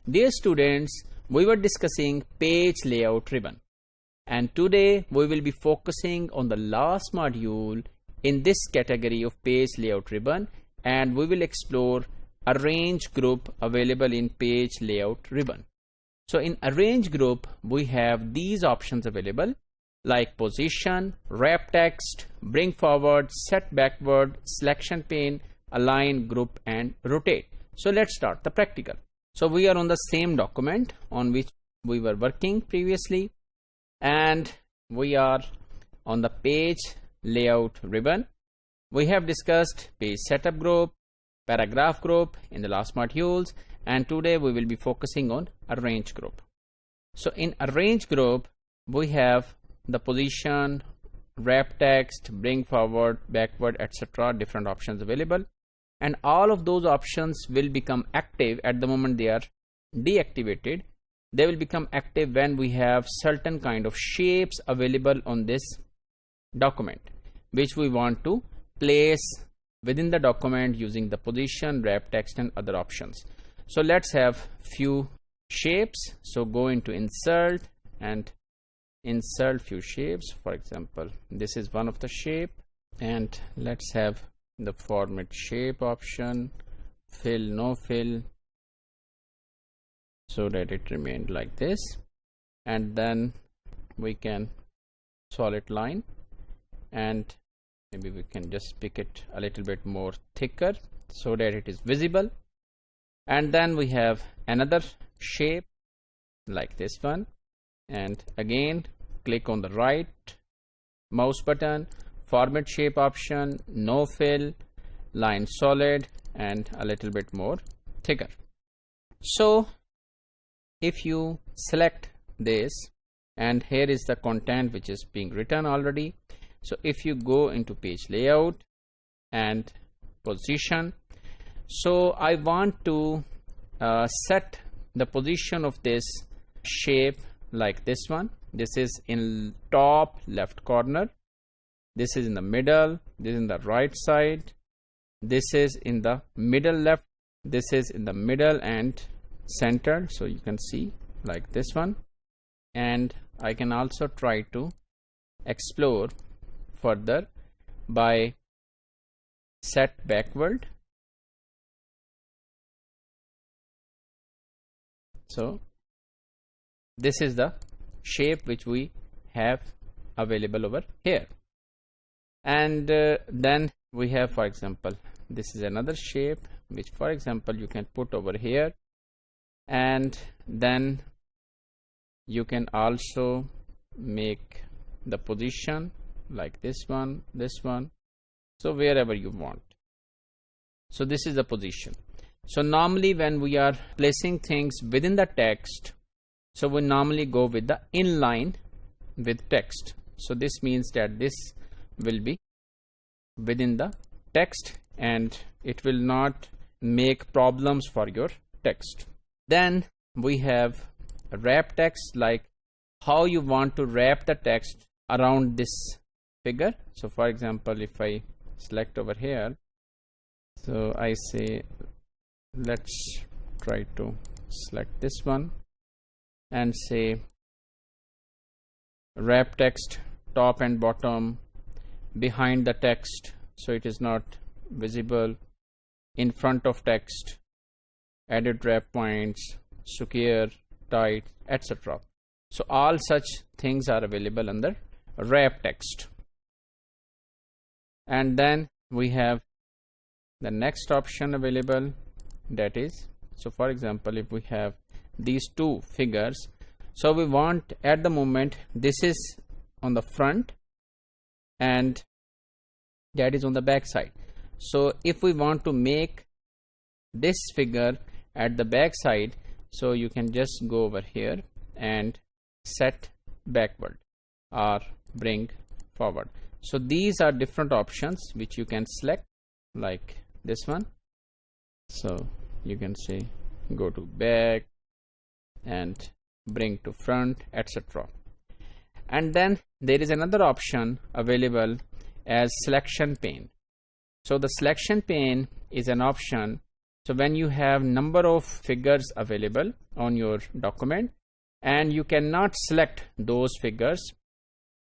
Dear students, we were discussing page layout ribbon, and today we will be focusing on the last module in this category of page layout ribbon, and we will explore arrange group available in page layout ribbon. So in arrange group we have these options available like position, wrap text, bring forward, set backward, selection pane, align, group and rotate. So let's start the practical. So we are on the same document on which we were working previously, and we are on the page layout ribbon. We have discussed page setup group, paragraph group in the last modules, and today we will be focusing on arrange group. So in arrange group we have the position, wrap text, bring forward, backward, etc. different options available, and all of those options will become active at the moment they are deactivated. They will become active when we have certain kind of shapes available on this document which we want to place within the document using the position, wrap text and other options. So let's have few shapes. So go into insert and insert few shapes. For example, this is one of the shape, and let's have the format shape option, fill, no fill, so that it remained like this, and then we can solid line, and maybe we can just pick it a little bit more thicker so that it is visible. And then we have another shape like this one, and again click on the right mouse button, format shape option, no fill, line solid and a little bit more thicker. So if you select this, and here is the content which is being written already. So if you go into page layout and position, so I want to set the position of this shape like this one. This is in top left corner, this is in the middle, this is in the right side, this is in the middle left, this is in the middle and center. So you can see like this one, and I can also try to explore further by set backward. So this is the shape which we have available over here. And then we have, for example, this is another shape which, for example, you can put over here, and then you can also make the position like this one, so wherever you want. So this is the position. So normally when we are placing things within the text, so we normally go with the inline with text. So this means that this will be within the text and it will not make problems for your text. Then we have wrap text, like how you want to wrap the text around this figure. So for example, if I select over here, so I say let's try to select this one and say wrap text top and bottom, behind the text so it is not visible, in front of text, added wrap points, square, tight, etc. So all such things are available under wrap text. And then we have the next option available, that is, so for example, if we have these two figures, so we want at the moment this is on the front and that is on the back side. So if we want to make this figure at the back side, so you can just go over here and set backward or bring forward. So these are different options which you can select, like this one. So you can say go to back and bring to front, etc. And then there is another option available as selection pane. So the selection pane is an option So when you have number of figures available on your document and you cannot select those figures,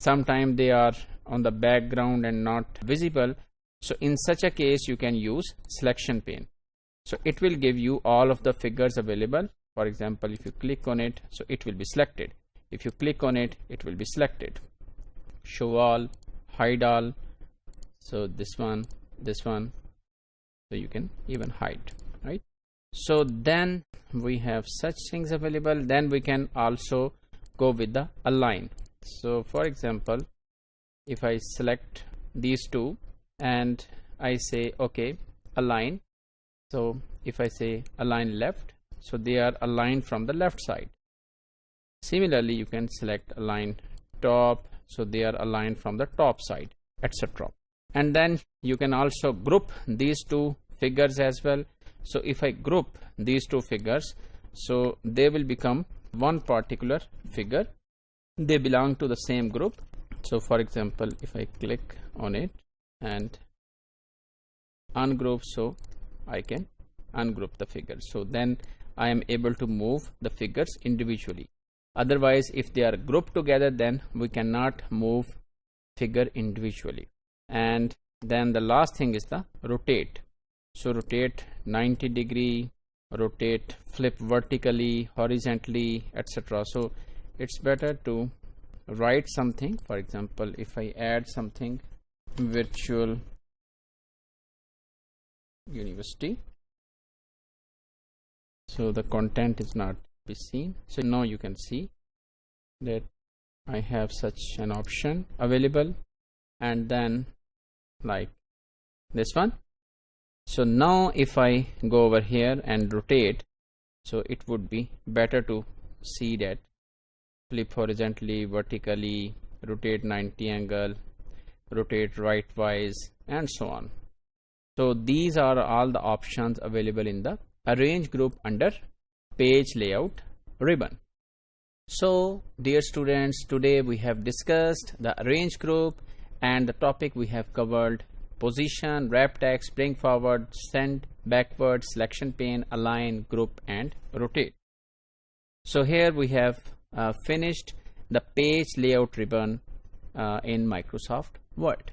sometimes they are on the background and not visible, so in such a case you can use selection pane. So it will give you all of the figures available. For example, if you click on it, so it will be selected. If you click on it, it will be selected. Show all, hide all. So this one, so you can even hide, right? So then we have such things available. Then we can also go with the align. So for example, if I select these two and I say okay, align. So if I say align left, so they are aligned from the left side. Similarly, you can select align top, so they are aligned from the top side, etc. And then you can also group these two figures as well. So if I group these two figures, so they will become one particular figure. They belong to the same group. So for example, if I click on it and ungroup, so I can ungroup the figures. So then I am able to move the figures individually. Otherwise, if they are grouped together, then we cannot move figure individually. And then the last thing is the rotate. So rotate 90 degree, rotate, flip vertically, horizontally, etc. So it's better to write something. For example, if I add something, virtual university, so the content is not be seen. So now you can see that I have such an option available, and then like this one. So now if I go over here and rotate, so it would be better to see that flip horizontally, vertically, rotate 90 angle, rotate rightwise, and so on. So these are all the options available in the arrange group under page layout ribbon. So dear students, today we have discussed the arrange group, and the topic we have covered: position, wrap text, bring forward, send backward, selection pane, align, group, and rotate. So here we have finished the page layout ribbon in Microsoft Word.